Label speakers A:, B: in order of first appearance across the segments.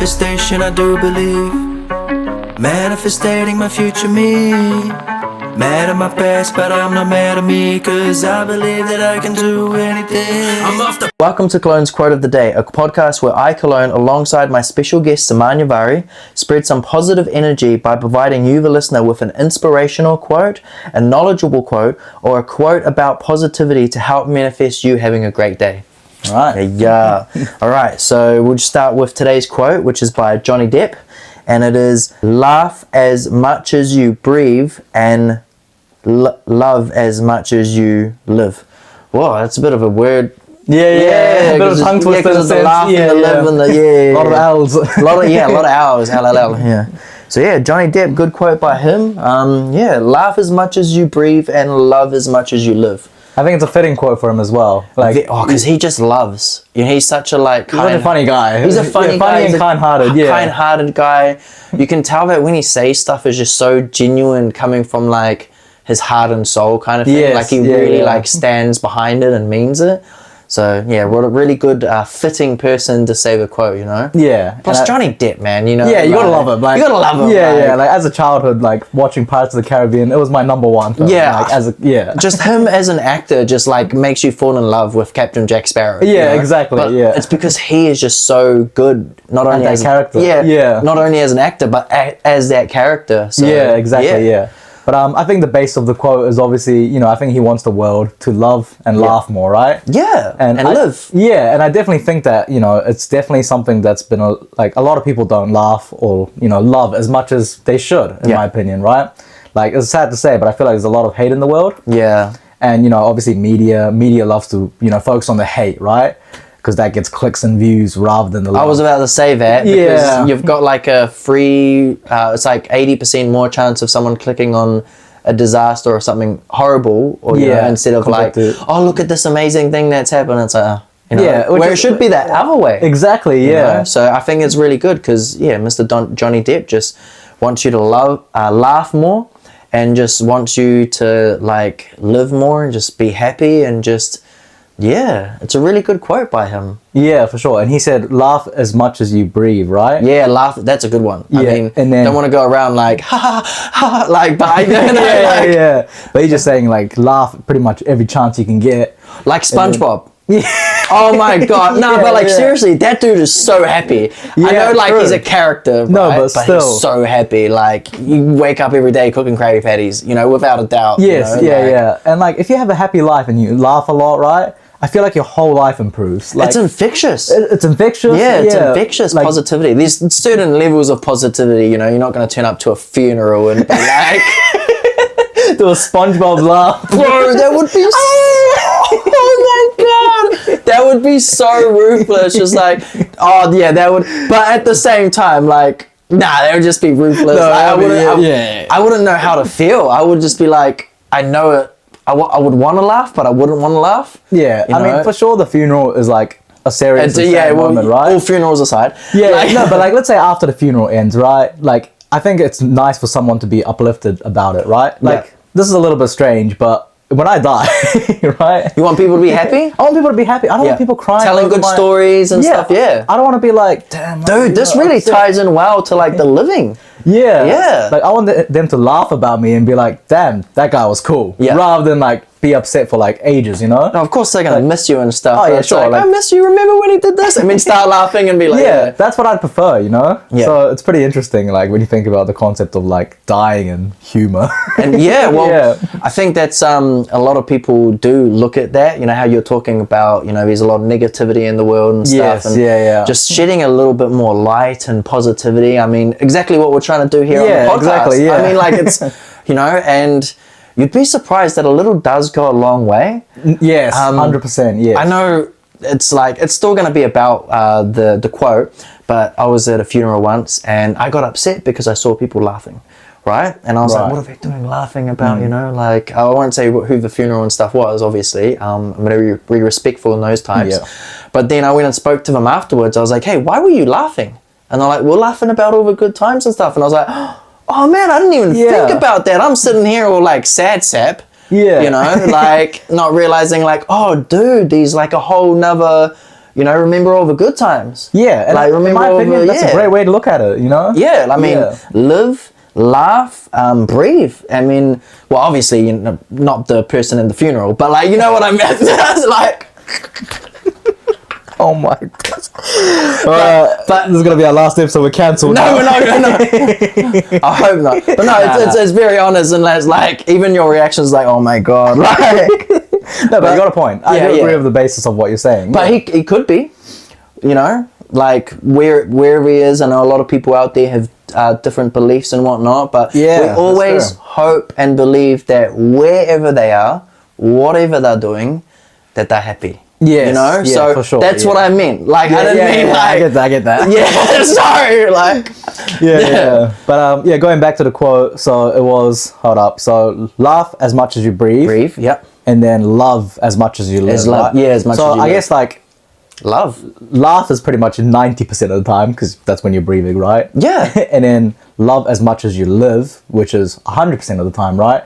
A: Manifestation, I do believe. Manifestating my future me. Mad at my past, but I'm not mad at me, cause I believe that I can do anything. I'm off the...
B: Welcome to Killloane's Quote of the Day, a podcast where I, Killloane, alongside my special guest Saman Yavari, spread some positive energy by providing you, the listener, with an inspirational quote, a knowledgeable quote, or a quote about positivity to help manifest you having a great day.
C: Alright.
B: Yeah. Alright, so we'll just start with today's quote, which is by Johny Depp, and it is, laugh as much as you breathe and love as much as you live. Whoa, that's a bit of a word.
C: Yeah, a bit of tongue twister.
B: Because the laugh and the live and the,
C: a lot of L's.
B: a lot of L's, LLL, yeah. So yeah, Johny Depp, good quote by him. Laugh as much as you breathe and love as much as you live.
C: I think it's a fitting quote for him as well.
B: Because he just loves. You know, he's such a
C: he's a funny guy.
B: He's a funny guy.
C: Funny and kind-hearted. Yeah,
B: kind-hearted guy. You can tell that when he says stuff is just so genuine, coming from like his heart and soul kind of thing.
C: Yes,
B: like he really stands behind it and means it. So yeah, what a really good fitting person to say the quote, you know?
C: Yeah.
B: Plus Johny Depp, man, you know.
C: Yeah, you gotta love him.
B: You gotta love him.
C: Yeah. Like as a childhood, like watching Pirates of the Caribbean, it was my number one film.
B: Yeah. Just him as an actor just like makes you fall in love with Captain Jack Sparrow.
C: Yeah,
B: you know?
C: exactly.
B: But
C: yeah.
B: it's because he is just so good, not only as
C: that character.
B: Not only as an actor, but as that character. So,
C: yeah, exactly. Yeah. But I think the base of the quote is obviously, you know, I think he wants the world to love and laugh more, right?
B: Yeah, and live.
C: Yeah, and I definitely think that, you know, it's definitely something that's been, a lot of people don't laugh or, you know, love as much as they should, in my opinion, right? Like, it's sad to say, but I feel like there's a lot of hate in the world.
B: Yeah.
C: And, you know, obviously media loves to, you know, focus on the hate, right? Because that gets clicks and views rather than the love.
B: I was about to say that because you've got like a free, it's like 80% more chance of someone clicking on a disaster or something horrible, or you know, instead of like, oh, look at this amazing thing that's happened. It's like, you know, where it should be that other way.
C: Exactly, yeah.
B: You know? So I think it's really good because, Mr. Johny Depp just wants you to laugh more and just wants you to like live more and just be happy and just... Yeah, it's a really good quote by him.
C: Yeah, for sure. And he said, laugh as much as you breathe, right?
B: Yeah, laugh. That's a good one.
C: Yeah,
B: I mean,
C: and then,
B: don't want to go around like, ha, ha, ha, like, but
C: yeah. But he's just saying, like, laugh pretty much every chance you can get.
B: Like SpongeBob. Oh my God. No, but like, seriously, that dude is so happy.
C: Yeah,
B: I know, like, he's a character,
C: no,
B: right?
C: but still.
B: He's so happy. Like, you wake up every day cooking Krabby Patties, you know, without a doubt.
C: Yes,
B: you know?
C: yeah. And like, if you have a happy life and you laugh a lot, right? I feel like your whole life improves. Like,
B: it's infectious.
C: It's infectious.
B: Yeah, it's infectious positivity. There's certain levels of positivity, you know, you're not going to turn up to a funeral and be like...
C: do a SpongeBob laugh.
B: Bro, that would be oh my God. That would be so ruthless. Just like, oh yeah, that would... But at the same time, like, nah, that would just be ruthless.
C: No,
B: I wouldn't know how to feel. I would just be like, I know it. I would want to laugh, but I wouldn't want to laugh.
C: Yeah, I mean, for sure, the funeral is like a serious moment, right?
B: All funerals aside.
C: Yeah, like, no, but like, let's say after the funeral ends, right? Like, I think it's nice for someone to be uplifted about it, right? Like, this is a little bit strange, but when I die, right?
B: You want people to be happy?
C: I want people to be happy. I don't want people crying.
B: Telling good stories and stuff,
C: I don't want to be like, damn.
B: Dude, this really ties in well to like the living.
C: Yeah. Like, I want them to laugh about me and be like, damn, that guy was cool. Yeah. Rather than like be upset for like ages, you know?
B: No, of course they're gonna miss you and stuff.
C: Oh yeah, sure.
B: Like, I miss you. Remember when he did this? I mean, start laughing and be like,
C: that's what I'd prefer, you know? Yeah. So it's pretty interesting, like when you think about the concept of like dying and humor.
B: And I think that's a lot of people do look at that. You know how you're talking about, you know, there's a lot of negativity in the world and stuff. And just shedding a little bit more light and positivity. I mean, exactly what we're trying to do here on the podcast.
C: Exactly,
B: I mean, like it's, you know, and you'd be surprised that a little does go a long way.
C: Yes, 100%, yes.
B: I know it's like, it's still going to be about the quote, but I was at a funeral once and I got upset because I saw people laughing, right? And I was like, what are they doing laughing about, you know? Like, I won't say who the funeral and stuff was, obviously. I'm going to be respectful in those times. Yeah. But then I went and spoke to them afterwards. I was like, hey, why were you laughing? And they're like, we're laughing about all the good times and stuff. And I was like, oh man, I didn't even think about that. I'm sitting here all like sad sap. Yeah. You know, like not realizing like, oh dude, there's like a whole nother you know, remember all the good times.
C: Yeah, and
B: like, remember
C: in my
B: all
C: opinion,
B: the,
C: that's a great way to look at it, you know?
B: Yeah, I mean, live, laugh, breathe. I mean, well, obviously, you know, not the person in the funeral, but like, you know what I meant? Like,
C: oh my god. But this is gonna be our last episode. We're cancelled.
B: No. I hope not. But no, it's very honest, and it's like, even your reaction's like, oh my god, like.
C: No, but you got a point. I do agree with the basis of what you're saying.
B: But he could be, you know, like wherever he is. I know a lot of people out there have different beliefs and whatnot, but we always hope and believe that wherever they are, whatever they're doing, that they're happy.
C: Yes,
B: you know,
C: yeah,
B: so
C: for sure,
B: that's what I meant. Like, I didn't mean like.
C: I get that.
B: Yeah, sorry, like.
C: Yeah. But going back to the quote. So it was, hold up. So laugh as much as you breathe.
B: Breathe. Yep.
C: And then love as much as you live.
B: Right? Yeah, as much as you live.
C: So I guess like.
B: Laugh
C: is pretty much 90% of the time because that's when you're breathing, right?
B: Yeah.
C: And then love as much as you live, which is 100% of the time, right?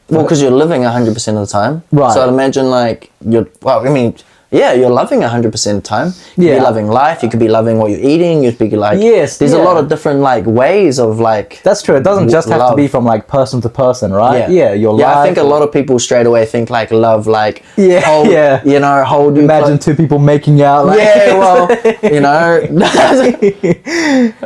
B: Well, because you're living 100% of the time.
C: Right.
B: So I'd imagine like you're loving 100% of the time. You could be loving life. You could be loving what you're eating. You'd be like, there's a lot of different like ways of like.
C: That's true. It doesn't just have to be from like person to person, right?
B: Yeah.
C: Your life.
B: I think a lot of people straight away think like love, like hold.
C: Imagine two people making out. Like,
B: you know.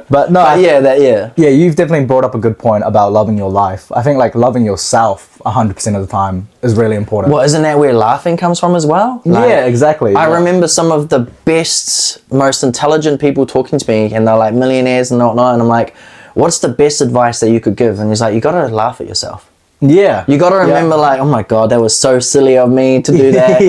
C: But no.
B: Yeah,
C: you've definitely brought up a good point about loving your life. I think like loving yourself 100% of the time is really important.
B: Well, isn't that where laughing comes from as well? Like,
C: yeah, exactly.
B: I remember some of the best, most intelligent people talking to me, and they're like millionaires and whatnot, and I'm like, what's the best advice that you could give? And he's like, you gotta laugh at yourself.
C: Yeah.
B: You gotta remember like, oh my God, that was so silly of me to do that.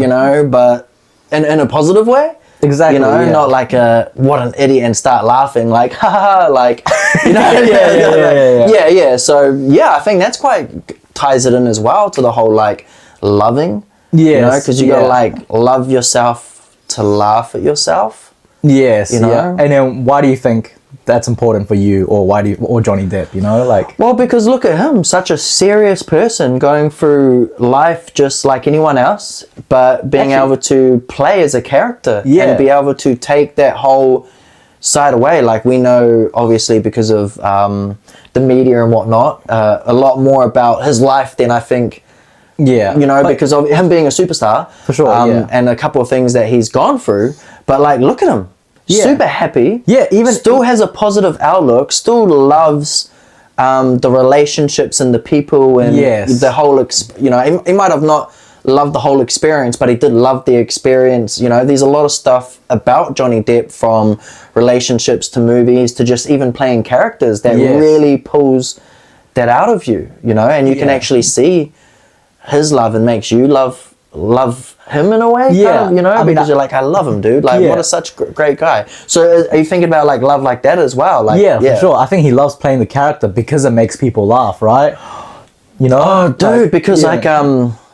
B: You know, but in a positive way.
C: Exactly.
B: You know, not like what an idiot and start laughing like, ha ha, like, you know. Yeah. So yeah, I think that's quite ties it in as well to the whole like loving. Yes. You know, because you gotta like love yourself to laugh at yourself.
C: Yes.
B: You know.
C: Yeah. And then why do you think that's important for you, or Johny Depp? You know, like.
B: Well, because look at him, such a serious person going through life just like anyone else, but being able to play as a character and be able to take that whole side away. Like we know, obviously, because of the media and whatnot, a lot more about his life than I think. Yeah, you know, because of him being a superstar,
C: for sure,
B: and a couple of things that he's gone through. But like, look at him. Super happy.
C: Yeah, even
B: still has a positive outlook. Still loves the relationships and the people and the whole. You know, he might have not loved the whole experience, but he did love the experience. You know, there's a lot of stuff about Johny Depp, from relationships to movies to just even playing characters, that really pulls that out of you. You know, and you can actually see his love and makes you love him in a way, kind of, you know, I mean, because you're like, I love him, dude. Like, what a such great guy. So, are you thinking about like love like that as well? Like,
C: for sure. I think he loves playing the character because it makes people laugh, right? You know,
B: oh, dude, like, because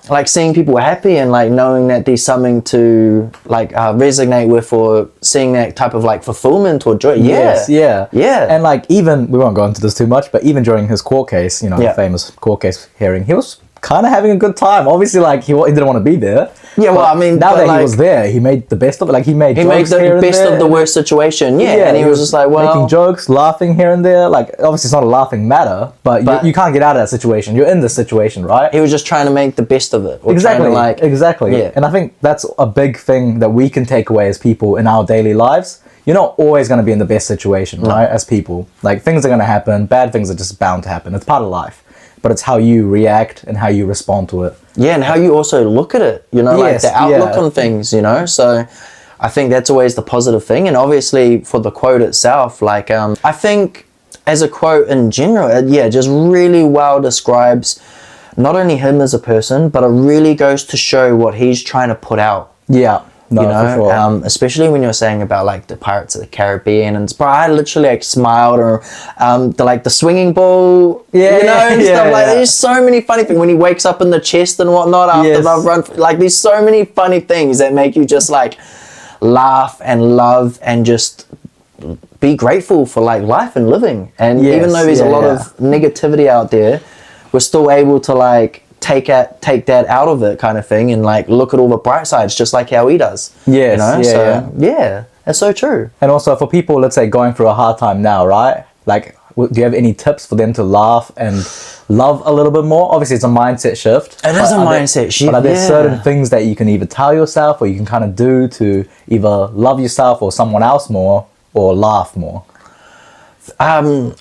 B: like seeing people happy and like knowing that there's something to like resonate with, or seeing that type of like fulfillment or joy. Yeah.
C: And like, even, we won't go into this too much, but even during his court case, you know, the famous court case hearing, he was kind of having a good time. Obviously, like he didn't want to be there.
B: Yeah, well, I mean,
C: now that he was there, he made the best of it. Like he made
B: the best of the worst situation. Yeah, and he was just like, well,
C: making jokes, laughing here and there. Like obviously, it's not a laughing matter, but you can't get out of that situation. You're in this situation, right?
B: He was just trying to make the best of it.
C: Exactly. Yeah. And I think that's a big thing that we can take away as people in our daily lives. You're not always going to be in the best situation, right? As people, like things are going to happen. Bad things are just bound to happen. It's part of life. But it's how you react and how you respond to it. Yeah, and how you also look at it, you know, like the outlook on things, you know. So I think that's always the positive thing. And obviously for the quote itself, like I think as a quote in general, it just really well describes not only him as a person, but it really goes to show what he's trying to put out. Yeah. No, you know, for sure. Especially when you're saying about like the Pirates of the Caribbean, and I literally like smiled, or the swinging ball, you know, and stuff like that. There's so many funny things when he wakes up in the chest and whatnot after they've run. Like there's so many funny things that make you just like laugh and love and just be grateful for like life and living. And even though there's a lot of negativity out there, we're still able to like
B: take that out of it kind of thing, and like look at all the bright sides, just like how he does.
C: Yes,
B: you know.
C: yeah,
B: So yeah, that's so true.
C: And also for people, let's say, going through a hard time now, right? Like, do you have any tips for them to laugh and love a little bit more? Obviously, it's a mindset shift.
B: It is a mindset shift.
C: But are there certain things that you can either tell yourself or you can kind of do to either love yourself or someone else more, or laugh more?
B: Don't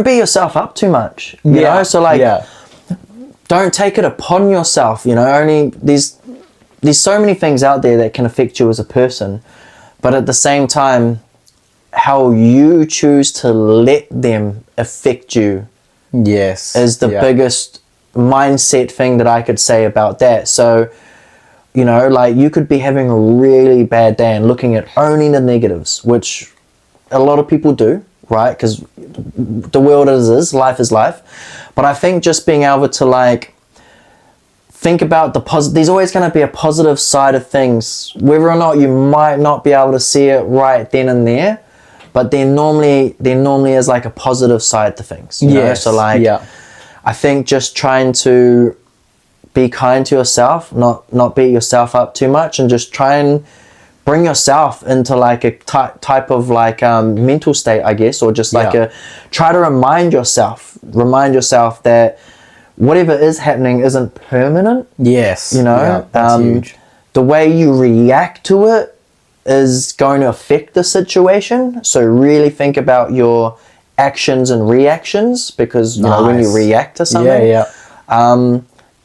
B: beat yourself up too much. You know, so like, don't take it upon yourself. You know, only there's so many things out there that can affect you as a person, but at the same time, how you choose to let them affect you, is the biggest mindset thing that I could say about that. So, you know, like you could be having a really bad day and looking at only the negatives, which a lot of people do, right? Because the world is life is life. But I think just being able to like think about the positive, there's always going to be a positive side of things, whether or not you might not be able to see it right then and there, but there normally is like a positive side to things. You know? So like, I think just trying to be kind to yourself, not beat yourself up too much, and just try and bring yourself into like a type of like mental state, I guess, or just like try to remind yourself that whatever is happening isn't permanent.
C: Yes.
B: You know,
C: that's huge.
B: The way you react to it is going to affect the situation. So really think about your actions and reactions, because you know, when you react to something.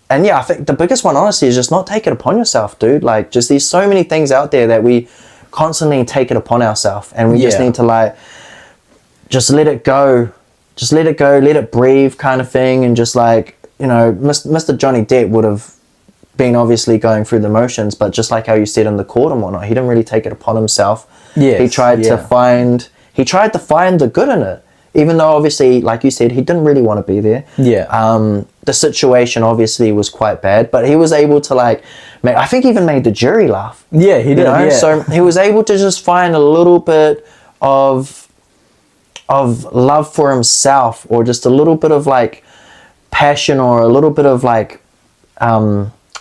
B: And yeah, I think the biggest one, honestly, is just not take it upon yourself, dude. Like, just there's so many things out there that we constantly take it upon ourselves, and we just need to like, just let it go, let it breathe, kind of thing, and just like, you know, Mr. Johny Depp would have been obviously going through the motions, but just like how you said in the court and whatnot, he didn't really take it upon himself. He tried to find the good in it, even though obviously, like you said, he didn't really want to be there. The situation obviously was quite bad, but he was able to like, I think even made the jury laugh.
C: He did. You know?
B: So he was able to just find a little bit of love for himself, or just a little bit of like passion, or a little bit of like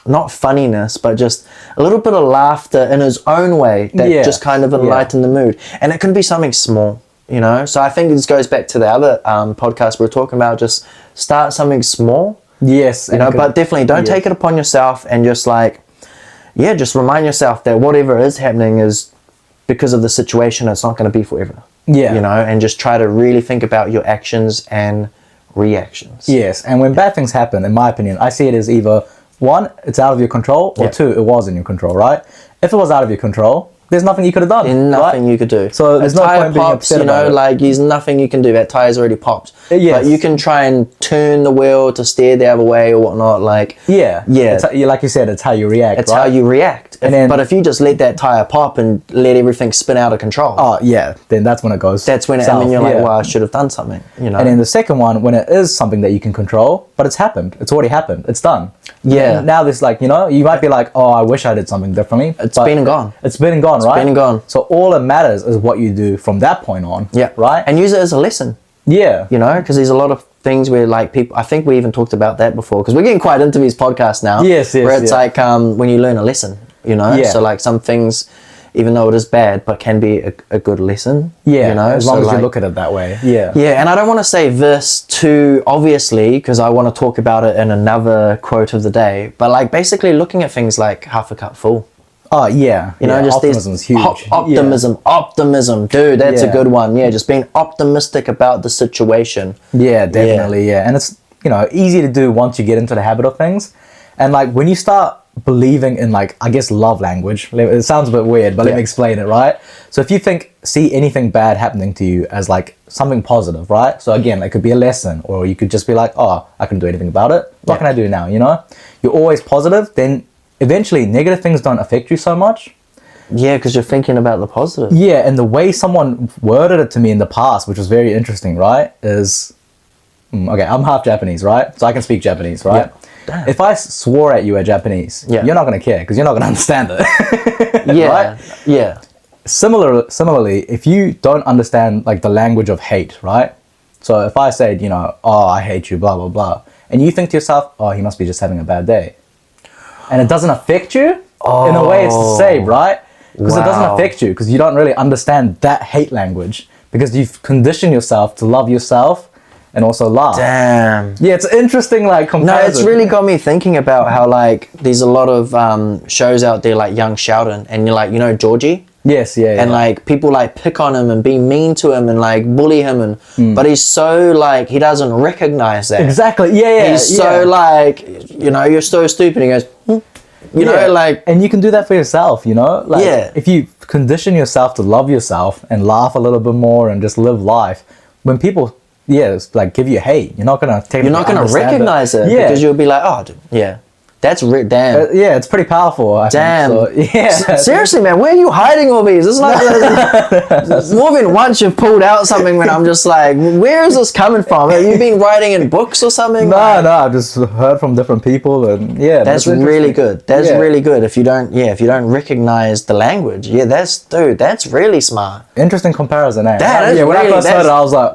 B: not funniness, but just a little bit of laughter in his own way that just kind of enlightened the mood. And it can be something small, you know. So I think this goes back to the other podcast we were talking about, just start something small.
C: Yes.
B: You know, but definitely don't take it upon yourself, and just like, just remind yourself that whatever is happening is because of the situation. It's not going to be forever. You know, and just try to really think about your actions and reactions.
C: Yes, and when bad things happen, in my opinion, I see it as either one, it's out of your control, or two, it was in your control, right? If it was out of your control, there's nothing you could have done.
B: There's nothing you could do.
C: So there's no point being upset about it.
B: Like, there's nothing you can do. That tire's already popped. But you can try and turn the wheel to steer the other way or whatnot. Like,
C: It's, like you said, it's how you react.
B: It's how you react. But if you just let that tire pop and let everything spin out of control,
C: then that's when it goes.
B: That's when
C: south.
B: and you're like, well, I should have done something. You know.
C: And then the second one, when it is something that you can control, but it's happened. It's already happened. It's done. And now there's like, you know, you might be like, oh, I wish I did something differently.
B: It's been and gone.
C: It's been and gone, right?
B: It's been and gone.
C: So all that matters is what you do from that point on. Right?
B: And use it as a lesson. You know, because there's a lot of things where like people, I think we even talked about that before, because we're getting quite into these podcasts now. Where it's like when you learn a lesson, you know. So like some things, even though it is bad, but can be a good lesson. You know,
C: as long as you look at it that way.
B: And I don't want to say this too obviously, because I want to talk about it in another quote of the day, but like basically looking at things like half a cup full. You know, just
C: optimism is huge.
B: Optimism, dude, that's a good one. Just being optimistic about the situation.
C: Definitely. And it's, you know, easy to do once you get into the habit of things. And like when you start believing in, like, I guess, love language, it sounds a bit weird, but let me explain it, right? So if you see anything bad happening to you as like something positive, right? So again, it could be a lesson, or you could just be like, oh, I couldn't do anything about it. What can I do now? You know, you're always positive, then eventually negative things don't affect you so much.
B: Because you're thinking about the positive.
C: And the way someone worded it to me in the past, which was very interesting, right, is, okay, I'm half Japanese, right? So I can speak Japanese, right? If I swore at you at Japanese, you're not going to care, because you're not going to understand it. Right? Similarly, if you don't understand like the language of hate, right? So if I said, you know, oh, I hate you, blah, blah, blah, and you think to yourself, oh, he must be just having a bad day. And it doesn't affect you, in a way it's the same, right? Because it doesn't affect you, because you don't really understand that hate language, because you've conditioned yourself to love yourself and also laugh.
B: Damn.
C: Yeah, it's interesting, like, comparison.
B: No, it's really got me thinking about how, like, there's a lot of shows out there like Young Sheldon, and you're like, you know, Georgie?
C: Yes, yeah.
B: And like people like pick on him and be mean to him and like bully him, and but he's so like he doesn't recognize that.
C: Exactly. Yeah.
B: He's so like, you know, you're so stupid. He goes, you know, like,
C: and you can do that for yourself. You know, like if you condition yourself to love yourself and laugh a little bit more and just live life, when people it's like give you hate, you're not gonna
B: recognize it because you'll be like, oh, dude, yeah. That's damn.
C: Yeah, it's pretty powerful. I think. So, yeah.
B: Seriously, man, where are you hiding all these? It's like more than once you've pulled out something when I'm just like, where is this coming from? Have you been writing in books or something?
C: No, I've just heard from different people, and
B: that's really good. That's really good. If you don't recognize the language, that's really smart.
C: Interesting comparison, eh?
B: That is
C: when I first heard it, I was like,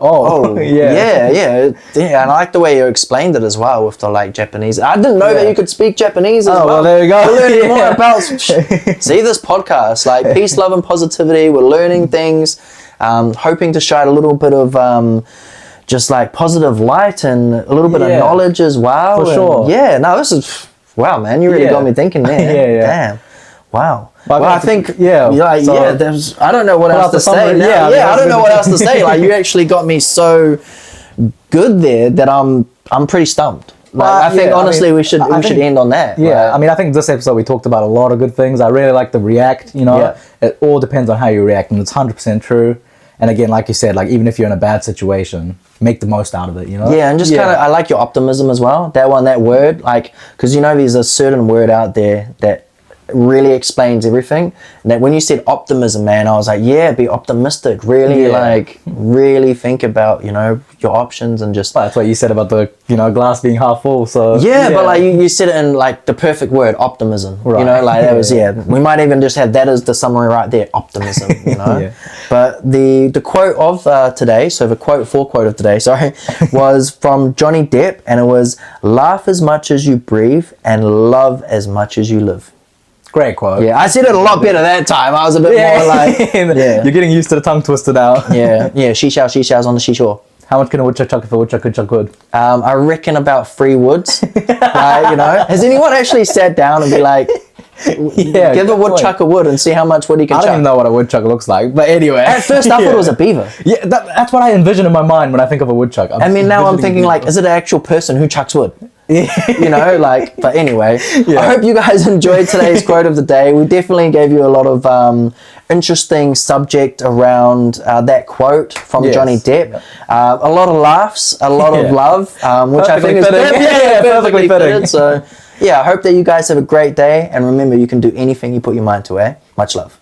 B: yeah. And I like the way you explained it as well with the like Japanese. I didn't know that you could speak Japanese as well.
C: Well, there you go.
B: We're learning more about see this podcast, like peace, love and positivity. We're learning things, hoping to shine a little bit of just like positive light and a little bit of knowledge as well.
C: For sure.
B: Yeah, no, this is wow, man, you really got me thinking there. Damn. Wow. Well, I think there's I don't know what else to say now. I don't know what else to say. Like you actually got me so good there that I'm pretty stumped. Like, I think honestly we should end on that.
C: Yeah,
B: right?
C: I mean, I think this episode we talked about a lot of good things. I really like the react, you know. It all depends on how you react, and it's 100% true. And again, like you said, like even if you're in a bad situation, make the most out of it, you know.
B: Yeah, and just kind of I like your optimism as well. That word, like, because you know there's a certain word out there that really explains everything. And that when you said optimism, man, I was like, be optimistic. Really, like, really think about, you know, your options and just.
C: Well, that's what you said about the, you know, glass being half full. So
B: but like you said it in like the perfect word, optimism. Right. You know, like that was we might even just have that as the summary right there, optimism. You know, but the quote of today, so the quote of today, was from Johny Depp, and it was, "Laugh as much as you breathe and love as much as you live."
C: Great quote.
B: Yeah, I said it a lot better that time. I was a bit more like,
C: You're getting used to the tongue twister now.
B: Seashells on the seashore.
C: How much can a woodchuck chuck if a woodchuck could chuck wood?
B: I reckon about 3 woods. You know, has anyone actually sat down and be like, give a woodchuck a wood and see how much wood he can chuck?
C: I don't even know what a woodchuck looks like, but anyway.
B: At first I thought it was a beaver.
C: Yeah, that's what I envision in my mind when I think of a woodchuck.
B: Now I'm thinking like, is it an actual person who chucks wood? You know, like, but anyway, I hope you guys enjoyed today's quote of the day. We definitely gave you a lot of interesting subject around that quote from Johny Depp. A lot of laughs, a lot of love, which I think is perfectly fitted. So I hope that you guys have a great day, and remember, you can do anything you put your mind to. Much love.